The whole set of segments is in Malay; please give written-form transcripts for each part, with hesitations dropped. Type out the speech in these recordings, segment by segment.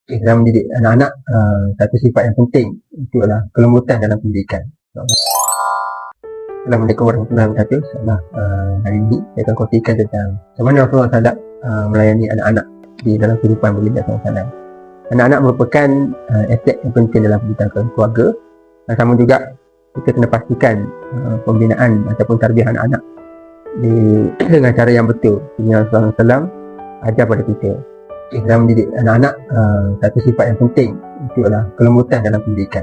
Dalam mendidik anak-anak, satu sifat yang penting itu adalah kelembutan dalam pendidikan. Assalamualaikum warahmatullahi wabarakatuh. InsyaAllah hari ini saya akan kongsikan tentang macam mana Rasulullah SAW melayani anak-anak di dalam kehidupan baginda SAW. Anak-anak merupakan aset yang penting dalam pendidikan keluarga, dan sama juga kita kena pastikan pembinaan ataupun tarbiyah anak-anak dengan cara yang betul. Rasulullah SAW ajar pada kita dalam mendidik anak-anak, satu sifat yang penting itu adalah kelembutan dalam pendidikan.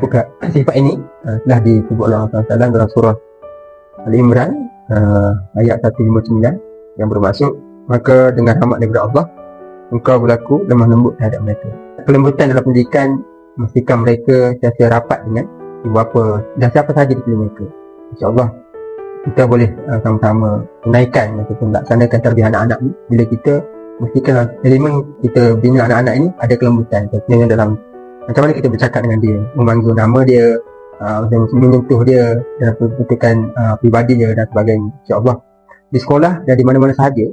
Bukan sifat ini telah disebut oleh Allah SWT dalam surah Al-Imran ayat 159 yang bermaksud, maka dengan rahmat daripada Allah engkau berlaku lemah lembut terhadap mereka. Kelembutan dalam pendidikan memastikan mereka sentiasa rapat dengan ibu bapa dan siapa sahaja di sekeliling mereka. InsyaAllah kita boleh sama-sama tunaikan ataupun melaksanakan tarbiyah anak-anak ni bila kita mestikan elemen kita bina anak-anak ini ada kelembutan. Contohnya dalam macam mana kita bercakap dengan dia, memanggil nama dia, dan menyentuh dia dalam peruntukan pribadi dia dan sebagainya. InsyaAllah di sekolah dan di mana-mana sahaja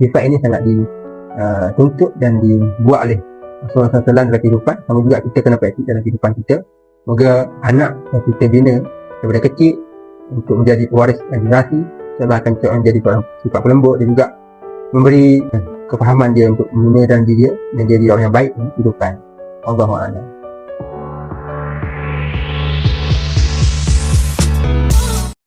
sifat ini sangat dituntut dan dibuat oleh Rasulullah SAW dalam kehidupan. Sama juga kita kena praktik dalam kehidupan kita. Semoga anak yang kita bina daripada kecil untuk menjadi pewaris generasi, InsyaAllah akan menjadi seorang sifat pelembut dan juga memberi kefahaman dia untuk membina dalam diri dia dan jadi orang yang baik dalam kehidupan. Allahuakbar.